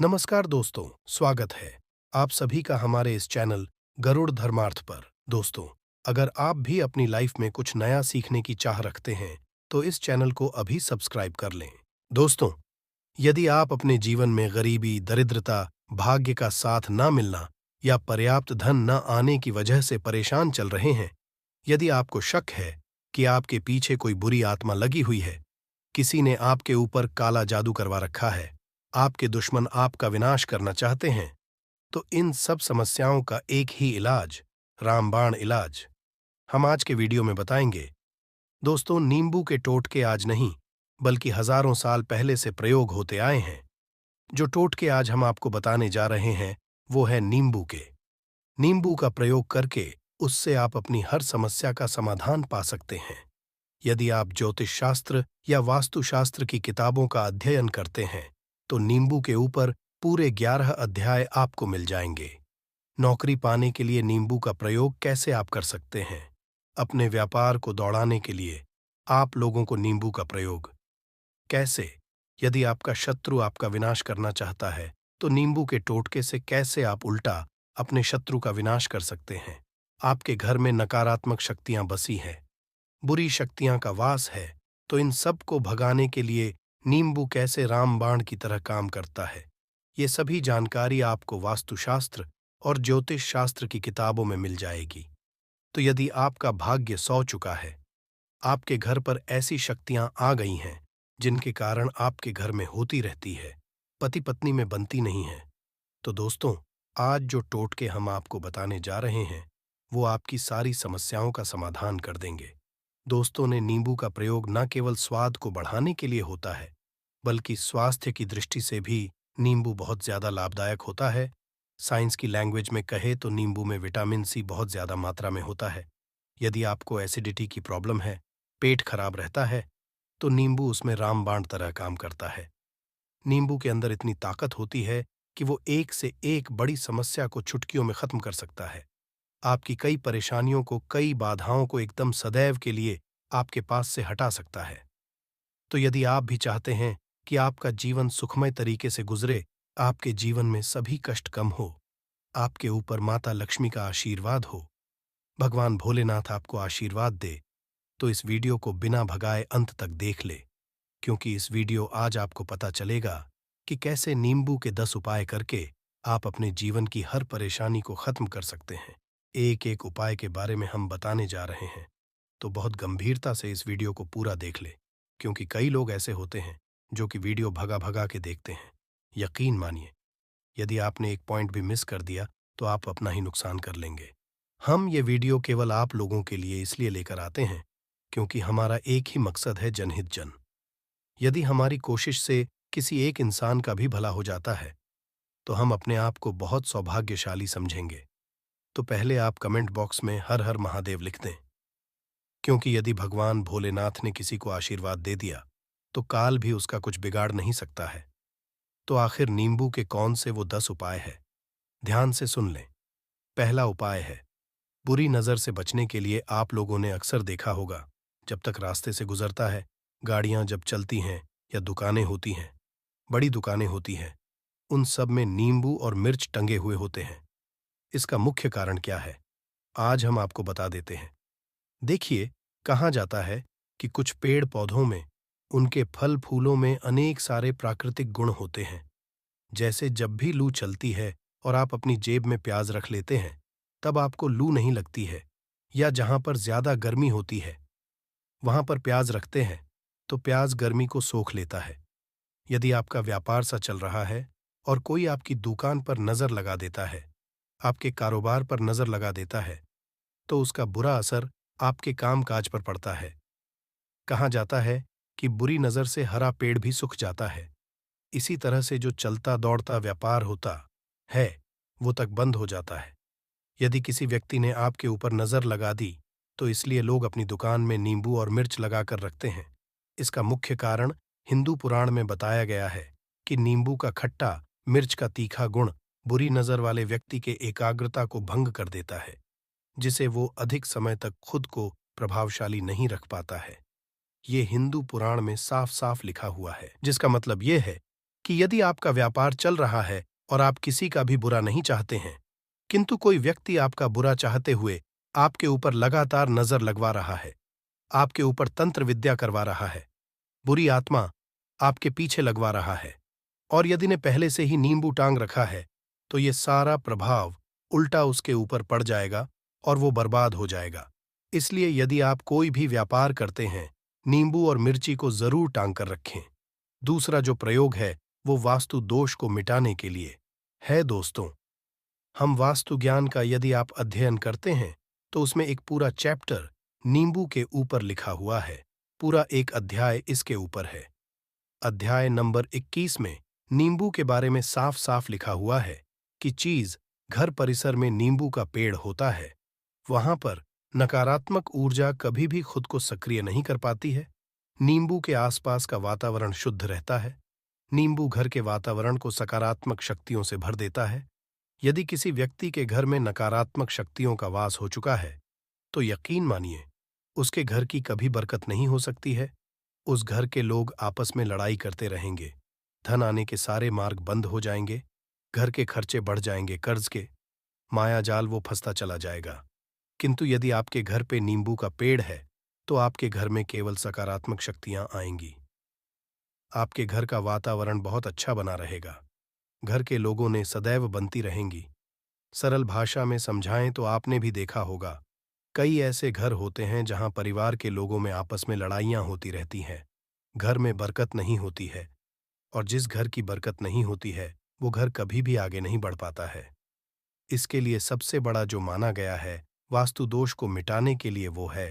नमस्कार दोस्तों, स्वागत है आप सभी का हमारे इस चैनल गरुड़ धर्मार्थ पर। दोस्तों, अगर आप भी अपनी लाइफ में कुछ नया सीखने की चाह रखते हैं, तो इस चैनल को अभी सब्सक्राइब कर लें। दोस्तों, यदि आप अपने जीवन में गरीबी, दरिद्रता, भाग्य का साथ न मिलना या पर्याप्त धन न आने की वजह से परेशान चल रहे हैं, यदि आपको शक है कि आपके पीछे कोई बुरी आत्मा लगी हुई है, किसी ने आपके ऊपर काला जादू करवा रखा है, आपके दुश्मन आपका विनाश करना चाहते हैं, तो इन सब समस्याओं का एक ही इलाज, रामबाण इलाज, हम आज के वीडियो में बताएंगे। दोस्तों, नींबू के टोटके आज नहीं, बल्कि हजारों साल पहले से प्रयोग होते आए हैं। जो टोटके आज हम आपको बताने जा रहे हैं, वो है नींबू के। नींबू का प्रयोग करके उससे आप अपनी हर समस्या का समाधान पा सकते हैं। यदि आप ज्योतिष शास्त्र या वास्तुशास्त्र की किताबों का अध्ययन करते हैं, तो नींबू के ऊपर पूरे 11 अध्याय आपको मिल जाएंगे। नौकरी पाने के लिए नींबू का प्रयोग कैसे आप कर सकते हैं? अपने व्यापार को दौड़ाने के लिए आप लोगों को नींबू का प्रयोग कैसे? यदि आपका शत्रु आपका विनाश करना चाहता है, तो नींबू के टोटके से कैसे आप उल्टा अपने शत्रु का विनाश कर सकते हैं? आपके घर में नकारात्मक शक्तियां बसी हैं, बुरी शक्तियां का वास है, तो इन सब को भगाने के लिए नींबू कैसे रामबाण की तरह काम करता है, ये सभी जानकारी आपको वास्तुशास्त्र और ज्योतिष शास्त्र की किताबों में मिल जाएगी। तो यदि आपका भाग्य सौ चुका है, आपके घर पर ऐसी शक्तियां आ गई हैं जिनके कारण आपके घर में होती रहती है, पति पत्नी में बनती नहीं है, तो दोस्तों, आज जो टोटके हम आपको बताने जा रहे हैं, वो आपकी सारी समस्याओं का समाधान कर देंगे। दोस्तों ने नींबू का प्रयोग न केवल स्वाद को बढ़ाने के लिए होता है, बल्कि स्वास्थ्य की दृष्टि से भी नींबू बहुत ज्यादा लाभदायक होता है। साइंस की लैंग्वेज में कहे तो नींबू में विटामिन सी बहुत ज्यादा मात्रा में होता है। यदि आपको एसिडिटी की प्रॉब्लम है, पेट खराब रहता है, तो नींबू उसमें रामबाण तरह काम करता है। नींबू के अंदर इतनी ताकत होती है कि वो एक से एक बड़ी समस्या को चुटकियों में खत्म कर सकता है। आपकी कई परेशानियों को, कई बाधाओं को एकदम सदैव के लिए आपके पास से हटा सकता है। तो यदि आप भी चाहते हैं कि आपका जीवन सुखमय तरीके से गुजरे, आपके जीवन में सभी कष्ट कम हो, आपके ऊपर माता लक्ष्मी का आशीर्वाद हो, भगवान भोलेनाथ आपको आशीर्वाद दे, तो इस वीडियो को बिना भगाए अंत तक देख ले, क्योंकि इस वीडियो आज आपको पता चलेगा कि कैसे नींबू के 10 उपाय करके आप अपने जीवन की हर परेशानी को खत्म कर सकते हैं। एक एक उपाय के बारे में हम बताने जा रहे हैं, तो बहुत गंभीरता से इस वीडियो को पूरा देख ले, क्योंकि कई लोग ऐसे होते हैं जो कि वीडियो भगा भगा के देखते हैं। यकीन मानिए, यदि आपने एक पॉइंट भी मिस कर दिया, तो आप अपना ही नुकसान कर लेंगे। हम ये वीडियो केवल आप लोगों के लिए इसलिए लेकर आते हैं, क्योंकि हमारा एक ही मकसद है, जनहित जन। यदि हमारी कोशिश से किसी एक इंसान का भी भला हो जाता है, तो हम अपने आप को बहुत सौभाग्यशाली समझेंगे। तो पहले आप कमेंट बॉक्स में हर हर महादेव लिख दें, क्योंकि यदि भगवान भोलेनाथ ने किसी को आशीर्वाद दे दिया, तो काल भी उसका कुछ बिगाड़ नहीं सकता है। तो आखिर नींबू के कौन से वो 10 उपाय हैं? ध्यान से सुन लें। पहला उपाय है, बुरी नजर से बचने के लिए आप लोगों ने अक्सर देखा होगा, जब तक रास्ते से गुजरता है, गाड़ियां जब चलती हैं या दुकानें होती हैं, बड़ी दुकानें होती हैं, उन सब में नींबू और मिर्च टंगे हुए होते हैं। इसका मुख्य कारण क्या है, आज हम आपको बता देते हैं। देखिए, कहा जाता है कि कुछ पेड़ पौधों में, उनके फल फूलों में अनेक सारे प्राकृतिक गुण होते हैं। जैसे जब भी लू चलती है और आप अपनी जेब में प्याज रख लेते हैं, तब आपको लू नहीं लगती है, या जहां पर ज्यादा गर्मी होती है, वहां पर प्याज रखते हैं, तो प्याज गर्मी को सोख लेता है। यदि आपका व्यापार सा चल रहा है और कोई आपकी दुकान पर नजर लगा देता है, आपके कारोबार पर नजर लगा देता है, तो उसका बुरा असर आपके कामकाज पर पड़ता है। कहा जाता है कि बुरी नजर से हरा पेड़ भी सूख जाता है। इसी तरह से जो चलता दौड़ता व्यापार होता है, वो तक बंद हो जाता है। यदि किसी व्यक्ति ने आपके ऊपर नजर लगा दी, तो इसलिए लोग अपनी दुकान में नींबू और मिर्च लगाकर रखते हैं। इसका मुख्य कारण हिंदू पुराण में बताया गया है कि नींबू का खट्टा, मिर्च का तीखा गुण बुरी नजर वाले व्यक्ति के एकाग्रता को भंग कर देता है, जिसे वो अधिक समय तक खुद को प्रभावशाली नहीं रख पाता है। ये हिंदू पुराण में साफ साफ लिखा हुआ है, जिसका मतलब ये है कि यदि आपका व्यापार चल रहा है और आप किसी का भी बुरा नहीं चाहते हैं, किंतु कोई व्यक्ति आपका बुरा चाहते हुए आपके ऊपर लगातार नजर लगवा रहा है, आपके ऊपर तंत्र विद्या करवा रहा है, बुरी आत्मा आपके पीछे लगवा रहा है, और यदि ने पहले से ही नींबू टांग रखा है, तो ये सारा प्रभाव उल्टा उसके ऊपर पड़ जाएगा और वो बर्बाद हो जाएगा। इसलिए यदि आप कोई भी व्यापार करते हैं, नींबू और मिर्ची को जरूर टांग कर रखें। दूसरा जो प्रयोग है वो वास्तु दोष को मिटाने के लिए है। दोस्तों, हम वास्तु ज्ञान का यदि आप अध्ययन करते हैं तो उसमें एक पूरा चैप्टर नींबू के ऊपर लिखा हुआ है, पूरा एक अध्याय इसके ऊपर है। अध्याय नंबर 21 में नींबू के बारे में साफ साफ लिखा हुआ है कि चीज घर परिसर में नींबू का पेड़ होता है, वहां पर नकारात्मक ऊर्जा कभी भी खुद को सक्रिय नहीं कर पाती है। नींबू के आसपास का वातावरण शुद्ध रहता है। नींबू घर के वातावरण को सकारात्मक शक्तियों से भर देता है। यदि किसी व्यक्ति के घर में नकारात्मक शक्तियों का वास हो चुका है, तो यकीन मानिए उसके घर की कभी बरकत नहीं हो सकती है। उस घर के लोग आपस में लड़ाई करते रहेंगे, धन आने के सारे मार्ग बंद हो जाएंगे, घर के खर्चे बढ़ जाएंगे, कर्ज के माया जाल वो फंसता चला जाएगा। किंतु यदि आपके घर पे नींबू का पेड़ है, तो आपके घर में केवल सकारात्मक शक्तियां आएंगी। आपके घर का वातावरण बहुत अच्छा बना रहेगा। घर के लोगों ने सदैव बनती रहेंगी। सरल भाषा में समझाएं तो आपने भी देखा होगा, कई ऐसे घर होते हैं जहां परिवार के लोगों में आपस में लड़ाइयां होती रहती हैं। घर में बरकत नहीं होती है, और जिस घर की बरकत नहीं होती है वो घर कभी भी आगे नहीं बढ़ पाता है। इसके लिए सबसे बड़ा जो माना गया है वास्तु दोष को मिटाने के लिए वो है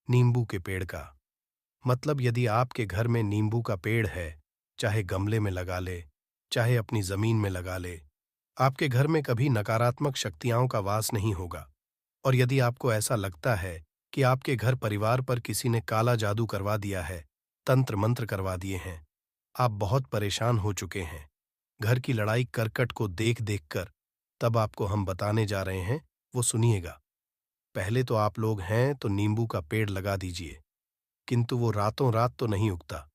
नींबू के पेड़ का। मतलब यदि आपके घर में नींबू का पेड़ है, चाहे गमले में लगा ले, चाहे अपनी जमीन में लगा ले, आपके घर में कभी नकारात्मक शक्तियों का वास नहीं होगा। और यदि आपको ऐसा लगता है कि आपके घर परिवार पर किसी ने काला जादू करवा दिया है, तंत्र मंत्र करवा दिए हैं, आप बहुत परेशान हो चुके हैं, घर की लड़ाई करकट को देख देख कर, तब आपको हम बताने जा रहे हैं, वो सुनिएगा। पहले तो आप लोग हैं तो नींबू का पेड़ लगा दीजिए, किंतु वो रातों रात तो नहीं उगता।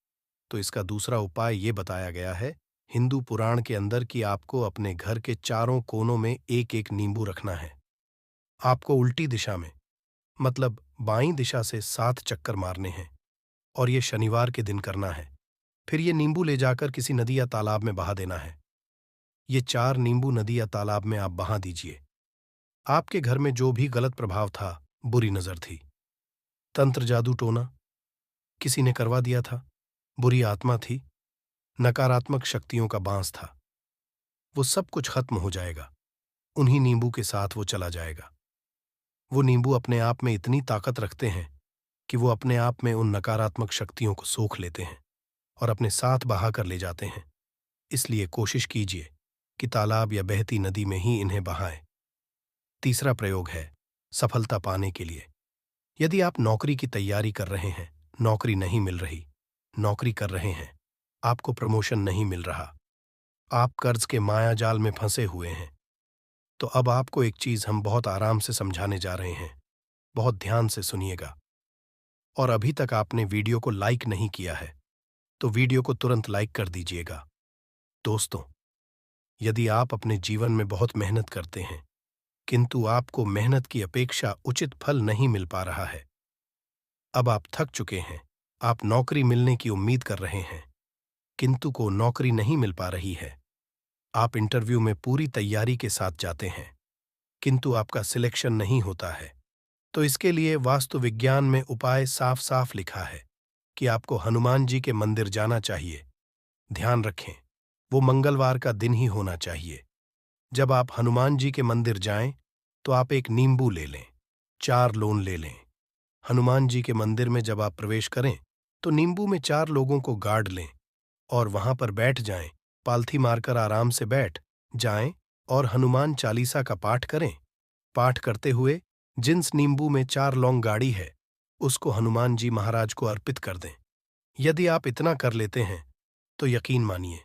तो इसका दूसरा उपाय ये बताया गया है हिंदू पुराण के अंदर कि आपको अपने घर के चारों कोनों में एक एक नींबू रखना है। आपको उल्टी दिशा में, मतलब बाईं दिशा से 7 चक्कर मारने हैं, और ये शनिवार के दिन करना है। फिर ये नींबू ले जाकर किसी नदी या तालाब में बहा देना है। ये 4 नींबू नदी या तालाब में आप बहा दीजिए। आपके घर में जो भी गलत प्रभाव था, बुरी नजर थी, तंत्र जादू टोना किसी ने करवा दिया था, बुरी आत्मा थी, नकारात्मक शक्तियों का बांस था, वो सब कुछ खत्म हो जाएगा। उन्हीं नींबू के साथ वो चला जाएगा। वो नींबू अपने आप में इतनी ताकत रखते हैं कि वो अपने आप में उन नकारात्मक शक्तियों को सोख लेते हैं और अपने साथ बहा कर ले जाते हैं। इसलिए कोशिश कीजिए कि तालाब या बहती नदी में ही इन्हें बहाएं। तीसरा प्रयोग है सफलता पाने के लिए। यदि आप नौकरी की तैयारी कर रहे हैं, नौकरी नहीं मिल रही, नौकरी कर रहे हैं, आपको प्रमोशन नहीं मिल रहा, आप कर्ज के माया जाल में फंसे हुए हैं, तो अब आपको एक चीज हम बहुत आराम से समझाने जा रहे हैं। बहुत ध्यान से सुनिएगा। और अभी तक आपने वीडियो को लाइक नहीं किया है तो वीडियो को तुरंत लाइक कर दीजिएगा। दोस्तों, यदि आप अपने जीवन में बहुत मेहनत करते हैं, किंतु आपको मेहनत की अपेक्षा उचित फल नहीं मिल पा रहा है, अब आप थक चुके हैं, आप नौकरी मिलने की उम्मीद कर रहे हैं, किंतु को नौकरी नहीं मिल पा रही है, आप इंटरव्यू में पूरी तैयारी के साथ जाते हैं, किंतु आपका सिलेक्शन नहीं होता है, तो इसके लिए वास्तु विज्ञान में उपाय साफ साफ लिखा है कि आपको हनुमान जी के मंदिर जाना चाहिए। ध्यान रखें, वो मंगलवार का दिन ही होना चाहिए। जब आप हनुमान जी के मंदिर जाएं, तो आप एक नींबू ले लें, 4 लोन ले लें। हनुमान जी के मंदिर में जब आप प्रवेश करें, तो नींबू में 4 लोगों को गाड़ लें और वहां पर बैठ जाएं, पालथी मारकर आराम से बैठ जाएं और हनुमान चालीसा का पाठ करें। पाठ करते हुए जिस नींबू में 4 लौंग गाड़ी है, उसको हनुमान जी महाराज को अर्पित कर दें। यदि आप इतना कर लेते हैं, तो यकीन मानिए,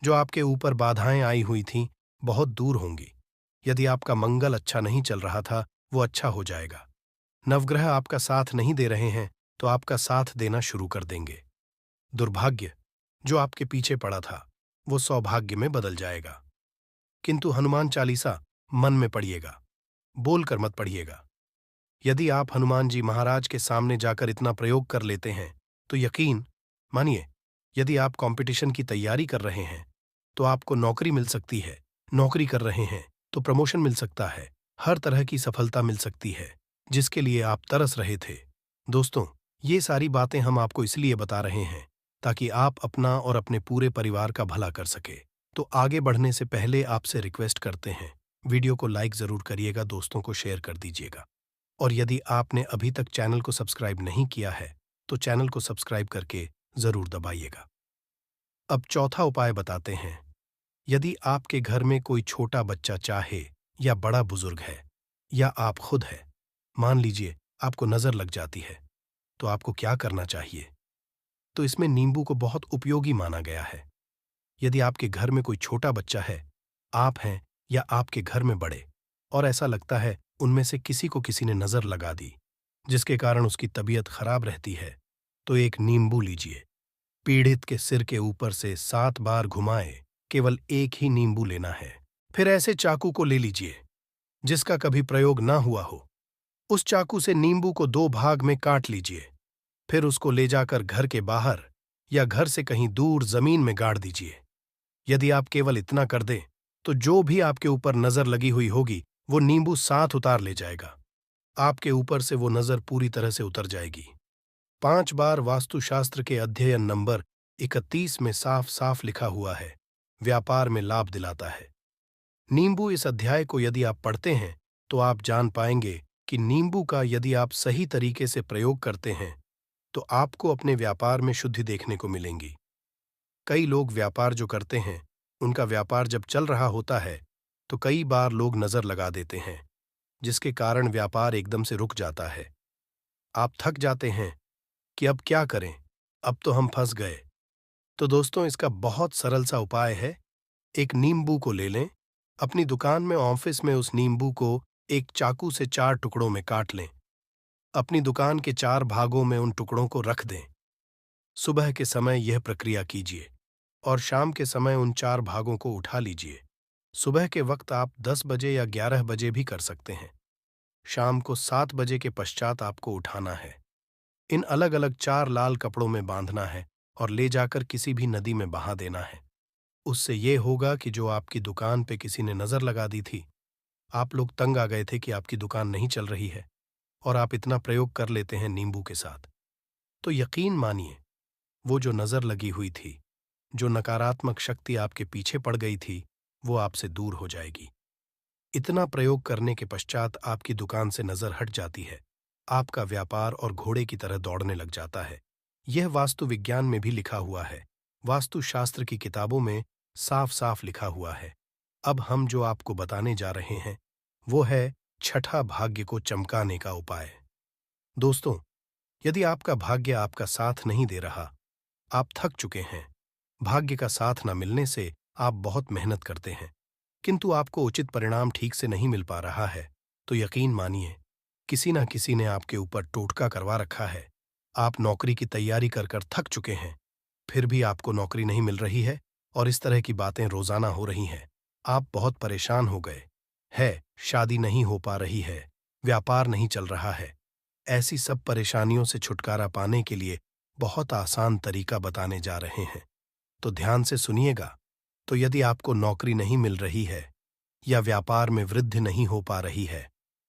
जो आपके ऊपर बाधाएं आई हुई थीं, बहुत दूर होंगी। यदि आपका मंगल अच्छा नहीं चल रहा था, वो अच्छा हो जाएगा। नवग्रह आपका साथ नहीं दे रहे हैं, तो आपका साथ देना शुरू कर देंगे। दुर्भाग्य जो आपके पीछे पड़ा था, वो सौभाग्य में बदल जाएगा। किंतु हनुमान चालीसा मन में पढ़िएगा, बोलकर मत पढ़िएगा। यदि आप हनुमान जी महाराज के सामने जाकर इतना प्रयोग कर लेते हैं तो यकीन मानिए, यदि आप कंपटीशन की तैयारी कर रहे हैं तो आपको नौकरी मिल सकती है, नौकरी कर रहे हैं तो प्रमोशन मिल सकता है, हर तरह की सफलता मिल सकती है जिसके लिए आप तरस रहे थे। दोस्तों, ये सारी बातें हम आपको इसलिए बता रहे हैं ताकि आप अपना और अपने पूरे परिवार का भला कर सके। तो आगे बढ़ने से पहले आपसे रिक्वेस्ट करते हैं, वीडियो को लाइक जरूर करिएगा, दोस्तों को शेयर कर दीजिएगा। और यदि आपने अभी तक चैनल को सब्सक्राइब नहीं किया है तो चैनल को सब्सक्राइब करके जरूर दबाइएगा। अब चौथा उपाय बताते हैं। यदि आपके घर में कोई छोटा बच्चा चाहे या बड़ा बुजुर्ग है या आप खुद है, मान लीजिए आपको नजर लग जाती है, तो आपको क्या करना चाहिए? तो इसमें नींबू को बहुत उपयोगी माना गया है। यदि आपके घर में कोई छोटा बच्चा है, आप हैं या आपके घर में बड़े, और ऐसा लगता है उनमें से किसी को किसी ने नजर लगा दी जिसके कारण उसकी तबीयत खराब रहती है, तो एक नींबू लीजिए, पीड़ित के सिर के ऊपर से 7 बार घुमाए, केवल एक ही नींबू लेना है। फिर ऐसे चाकू को ले लीजिए जिसका कभी प्रयोग ना हुआ हो, उस चाकू से नींबू को 2 भाग में काट लीजिए, फिर उसको ले जाकर घर के बाहर या घर से कहीं दूर जमीन में गाड़ दीजिए। यदि आप केवल इतना कर दें तो जो भी आपके ऊपर नजर लगी हुई होगी वो नींबू साथ उतार ले जाएगा, आपके ऊपर से वो नजर पूरी तरह से उतर जाएगी। 5 बार वास्तुशास्त्र के अध्ययन नंबर 31 में साफ साफ लिखा हुआ है, व्यापार में लाभ दिलाता है। नींबू इस अध्याय को यदि आप पढ़ते हैं तो आप जान पाएंगे कि नींबू का यदि आप सही तरीके से प्रयोग करते हैं तो आपको अपने व्यापार में शुद्धि देखने को मिलेंगी। कई लोग व्यापार जो करते हैं, उनका व्यापार जब चल रहा होता है तो कई बार लोग नजर लगा देते हैं जिसके कारण व्यापार एकदम से रुक जाता है। आप थक जाते हैं कि अब क्या करें, अब तो हम फंस गए। तो दोस्तों, इसका बहुत सरल सा उपाय है। एक नींबू को ले लें, अपनी दुकान में ऑफिस में उस नींबू को एक चाकू से 4 टुकड़ों में काट लें, अपनी दुकान के 4 भागों में उन टुकड़ों को रख दें। सुबह के समय यह प्रक्रिया कीजिए और शाम के समय उन 4 भागों को उठा लीजिए। सुबह के वक्त आप 10 बजे या 11 बजे भी कर सकते हैं। शाम को 7 बजे के पश्चात आपको उठाना है। इन अलग अलग 4 लाल कपड़ों में बांधना है और ले जाकर किसी भी नदी में बहा देना है। उससे ये होगा कि जो आपकी दुकान पे किसी ने नजर लगा दी थी, आप लोग तंग आ गए थे कि आपकी दुकान नहीं चल रही है और आप इतना प्रयोग कर लेते हैं नींबू के साथ, तो यकीन मानिए वो जो नजर लगी हुई थी, जो नकारात्मक शक्ति आपके पीछे पड़ गई थी, वो आपसे दूर हो जाएगी। इतना प्रयोग करने के पश्चात आपकी दुकान से नजर हट जाती है, आपका व्यापार और घोड़े की तरह दौड़ने लग जाता है। यह वास्तु विज्ञान में भी लिखा हुआ है, वास्तुशास्त्र की किताबों में साफ साफ लिखा हुआ है। अब हम जो आपको बताने जा रहे हैं वो है छठा भाग्य को चमकाने का उपाय। दोस्तों, यदि आपका भाग्य आपका साथ नहीं दे रहा, आप थक चुके हैं, भाग्य का साथ न मिलने से आप बहुत मेहनत करते हैं किंतु आपको उचित परिणाम ठीक से नहीं मिल पा रहा है, तो यकीन मानिए किसी न किसी ने आपके ऊपर टोटका करवा रखा है। आप नौकरी की तैयारी कर कर थक चुके हैं, फिर भी आपको नौकरी नहीं मिल रही है और इस तरह की बातें रोजाना हो रही हैं। आप बहुत परेशान हो गए है, शादी नहीं हो पा रही है, व्यापार नहीं चल रहा है। ऐसी सब परेशानियों से छुटकारा पाने के लिए बहुत आसान तरीका बताने जा रहे हैं, तो ध्यान से सुनिएगा। तो यदि आपको नौकरी नहीं मिल रही है या व्यापार में वृद्धि नहीं हो पा रही है,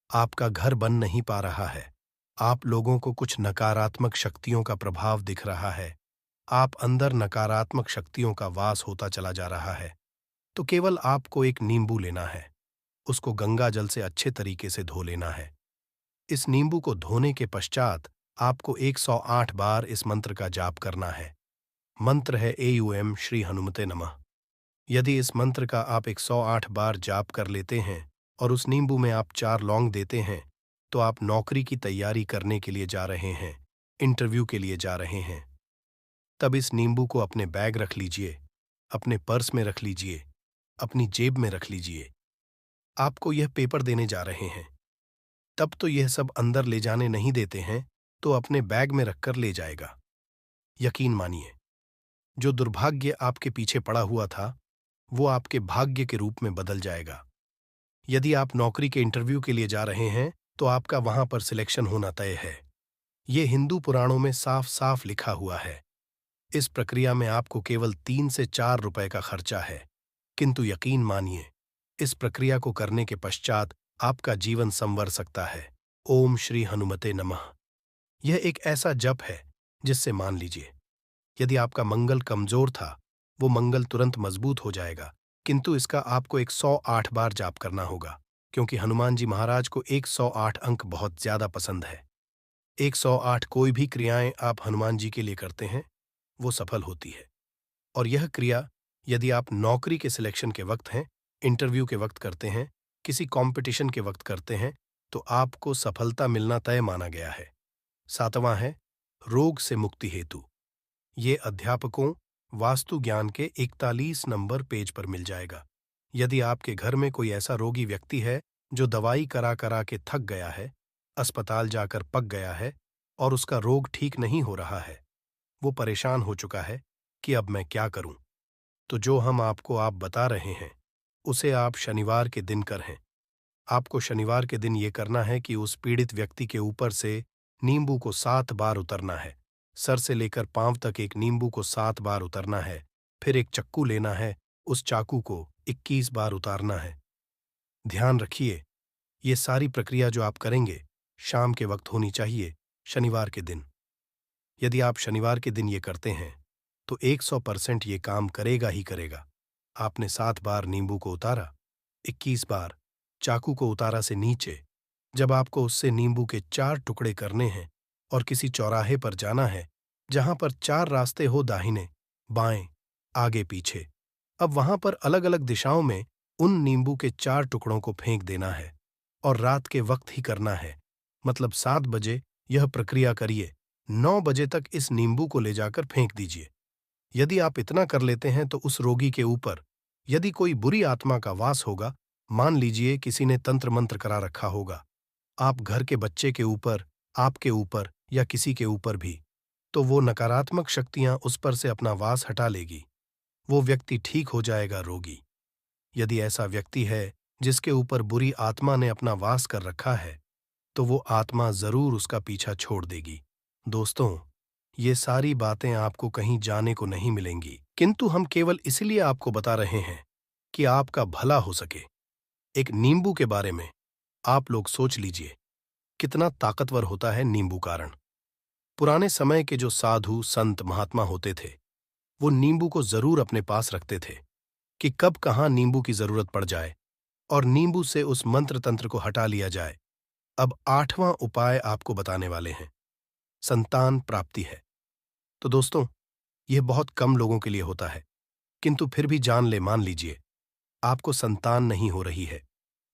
आपका घर बन नहीं पा रहा है, आप लोगों को कुछ नकारात्मक शक्तियों का प्रभाव दिख रहा है, आप अंदर नकारात्मक शक्तियों का वास होता चला जा रहा है, तो केवल आपको एक नींबू लेना है, उसको गंगा जल से अच्छे तरीके से धो लेना है। इस नींबू को धोने के पश्चात आपको 108 बार इस मंत्र का जाप करना है। मंत्र है एयूएम श्री हनुमते नमः। यदि इस मंत्र का आप 108 बार जाप कर लेते हैं और उस नींबू में आप 4 लौंग देते हैं, तो आप नौकरी की तैयारी करने के लिए जा रहे हैं, इंटरव्यू के लिए जा रहे हैं। तब इस नींबू को अपने बैग रख लीजिए, अपने पर्स में रख लीजिए, अपनी जेब में रख लीजिए। आपको यह पेपर देने जा रहे हैं, तब तो यह सब अंदर ले जाने नहीं देते हैं, तो अपने बैग में रखकर ले जाएगा। यकीन मानिए, जो दुर्भाग्य आपके पीछे पड़ा हुआ था, वो आपके भाग्य के रूप में बदल जाएगा। यदि आप नौकरी के इंटरव्यू के लिए जा रहे हैं, तो आपका वहां पर सिलेक्शन होना तय है। ये हिंदू पुराणों में साफ साफ लिखा हुआ है। इस प्रक्रिया में आपको केवल 3 से 4 रुपए का खर्चा है, किंतु यकीन मानिए, इस प्रक्रिया को करने के पश्चात आपका जीवन संवर सकता है। ओम श्री हनुमते नमः। यह एक ऐसा जप है जिससे, मान लीजिए, यदि आपका मंगल कमजोर था, वो मंगल तुरंत मजबूत हो जाएगा, किंतु इसका आपको 108 बार जाप करना होगा, क्योंकि हनुमान जी महाराज को 108 अंक बहुत ज्यादा पसंद है। 108 कोई भी क्रियाएं आप हनुमान जी के लिए करते हैं, वो सफल होती है। और यह क्रिया यदि आप नौकरी के सिलेक्शन के वक्त हैं, इंटरव्यू के वक्त करते हैं, किसी कंपटीशन के वक्त करते हैं, तो आपको सफलता मिलना तय माना गया है। 7वां है रोग से मुक्ति हेतु। ये अध्यापकों वास्तु ज्ञान के 41 नंबर पेज पर मिल जाएगा। यदि आपके घर में कोई ऐसा रोगी व्यक्ति है जो दवाई करा करा के थक गया है, अस्पताल जाकर पक गया है और उसका रोग ठीक नहीं हो रहा है, वो परेशान हो चुका है कि अब मैं क्या करूं, तो जो हम आपको बता रहे हैं, उसे आप शनिवार के दिन करें। आपको शनिवार के दिन ये करना है कि उस पीड़ित व्यक्ति के ऊपर से नींबू को 7 बार उतरना है। सर से लेकर पांव तक एक नींबू को 7 बार उतरना है। फिर एक चक्कू लेना है, उस चाकू को 21 बार उतारना है। ध्यान रखिए, ये सारी प्रक्रिया जो आप करेंगे, शाम के वक्त होनी चाहिए, शनिवार के दिन। यदि आप शनिवार के दिन ये करते हैं, तो 100% ये काम करेगा ही करेगा। आपने 7 बार नींबू को उतारा, 21 बार चाकू को उतारा से नीचे। जब आपको उससे नींबू के 4 टुकड़े करने हैं और किसी चौराहे पर जाना है जहां पर 4 रास्ते हो, दाहिने बाएं आगे पीछे, अब वहां पर अलग अलग दिशाओं में उन नींबू के 4 टुकड़ों को फेंक देना है और रात के वक्त ही करना है। मतलब 7 बजे यह प्रक्रिया करिए, 9 बजे तक इस नींबू को ले जाकर फेंक दीजिए। यदि आप इतना कर लेते हैं तो उस रोगी के ऊपर यदि कोई बुरी आत्मा का वास होगा, मान लीजिए किसी ने तंत्र मंत्र करा रखा होगा, आप घर के बच्चे के ऊपर, आपके ऊपर या किसी के ऊपर भी, तो वो नकारात्मक शक्तियां उस पर से अपना वास हटा लेगी। वो व्यक्ति ठीक हो जाएगा रोगी। यदि ऐसा व्यक्ति है जिसके ऊपर बुरी आत्मा ने अपना वास कर रखा है, तो वो आत्मा जरूर उसका पीछा छोड़ देगी। दोस्तों, ये सारी बातें आपको कहीं जाने को नहीं मिलेंगी, किंतु हम केवल इसलिए आपको बता रहे हैं कि आपका भला हो सके। एक नींबू के बारे में आप लोग सोच लीजिए, कितना ताकतवर होता है नींबू कारण। पुराने समय के जो साधु संत महात्मा होते थे, वो नींबू को जरूर अपने पास रखते थे कि कब कहाँ नींबू की जरूरत पड़ जाए और नींबू से उस मंत्र तंत्र को हटा लिया जाए। अब 8वां उपाय आपको बताने वाले हैं, संतान प्राप्ति है। तो दोस्तों, यह बहुत कम लोगों के लिए होता है, किंतु फिर भी मान लीजिए आपको संतान नहीं हो रही है।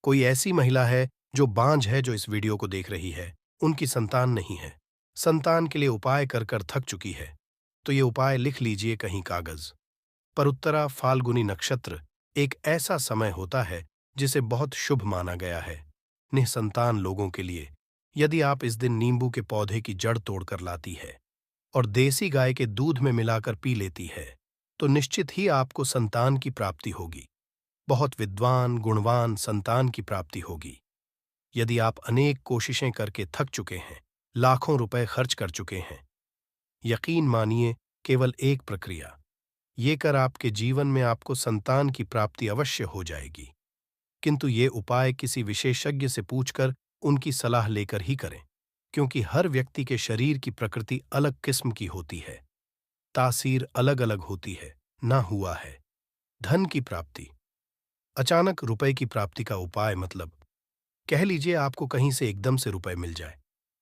कोई ऐसी महिला है जो बांझ है, जो इस वीडियो को देख रही है, उनकी संतान नहीं है, संतान के लिए उपाय कर कर थक चुकी है, तो ये उपाय लिख लीजिए कहीं कागज पर। उत्तरा फाल्गुनी नक्षत्र एक ऐसा समय होता है जिसे बहुत शुभ माना गया है निःसंतान लोगों के लिए। यदि आप इस दिन नींबू के पौधे की जड़ तोड़कर लाती है और देसी गाय के दूध में मिलाकर पी लेती है, तो निश्चित ही आपको संतान की प्राप्ति होगी। बहुत विद्वान गुणवान संतान की प्राप्ति होगी। यदि आप अनेक कोशिशें करके थक चुके हैं, लाखों रुपए खर्च कर चुके हैं, यकीन मानिए केवल एक प्रक्रिया ये कर आपके जीवन में आपको संतान की प्राप्ति अवश्य हो जाएगी। किंतु ये उपाय किसी विशेषज्ञ से पूछकर, उनकी सलाह लेकर ही करें, क्योंकि हर व्यक्ति के शरीर की प्रकृति अलग किस्म की होती है, तासीर अलग अलग होती है। ना हुआ है धन की प्राप्ति, अचानक रुपए की प्राप्ति का उपाय, मतलब कह लीजिए आपको कहीं से एकदम से रुपए मिल जाए।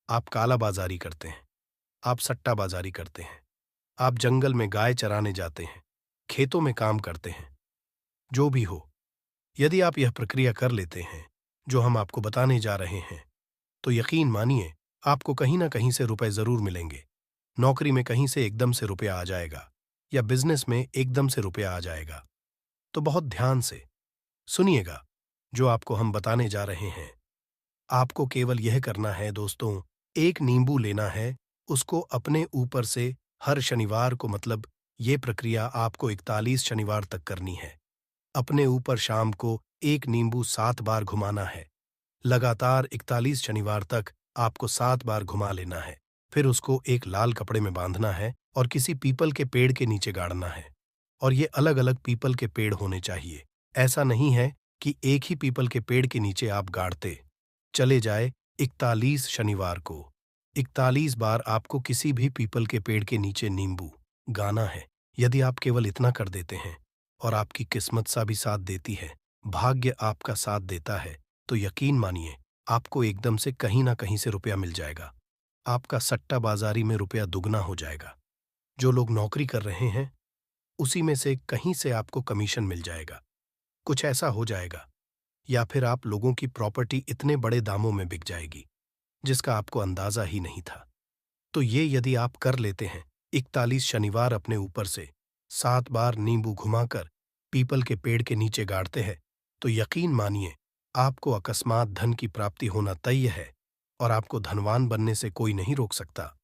आप कालाबाजारी करते हैं, आप सट्टाबाजारी करते हैं, आप जंगल में गाय चराने जाते हैं, खेतों में काम करते हैं, जो भी हो, यदि आप यह प्रक्रिया कर लेते हैं जो हम आपको बताने जा रहे हैं, तो यकीन मानिए आपको कहीं ना कहीं से रुपए जरूर मिलेंगे। नौकरी में कहीं से एकदम से रुपया आ जाएगा, या बिजनेस में एकदम से रुपया आ जाएगा। तो बहुत ध्यान से सुनिएगा जो आपको हम बताने जा रहे हैं। आपको केवल यह करना है दोस्तों, एक नींबू लेना है, उसको अपने ऊपर से हर शनिवार को, मतलब ये प्रक्रिया आपको 41 शनिवार तक करनी है। अपने ऊपर शाम को एक नींबू 7 बार घुमाना है। लगातार 41 शनिवार तक आपको 7 बार घुमा लेना है। फिर उसको एक लाल कपड़े में बांधना है और किसी पीपल के पेड़ के नीचे गाड़ना है। और ये अलग-अलग पीपल के पेड़ होने चाहिए। ऐसा नहीं है कि एक ही पीपल के पेड़ के नीचे आप गाड़ते चले जाए 41 शनिवार को। 41 बार आपको किसी भी पीपल के पेड़ के नीचे नींबू गाना है। यदि आप केवल इतना कर देते हैं और आपकी किस्मत सा भी साथ देती है, भाग्य आपका साथ देता है, तो यकीन मानिए आपको एकदम से कहीं ना कहीं से रुपया मिल जाएगा। आपका सट्टाबाजारी में रुपया दुगना हो जाएगा। जो लोग नौकरी कर रहे हैं उसी में से कहीं से आपको कमीशन मिल जाएगा। कुछ ऐसा हो जाएगा, या फिर आप लोगों की प्रॉपर्टी इतने बड़े दामों में बिक जाएगी जिसका आपको अंदाजा ही नहीं था। तो ये यदि आप कर लेते हैं, 41 शनिवार अपने ऊपर से 7 बार नींबू घुमाकर पीपल के पेड़ के नीचे गाड़ते हैं, तो यकीन मानिए आपको अकस्मात धन की प्राप्ति होना तय है और आपको धनवान बनने से कोई नहीं रोक सकता।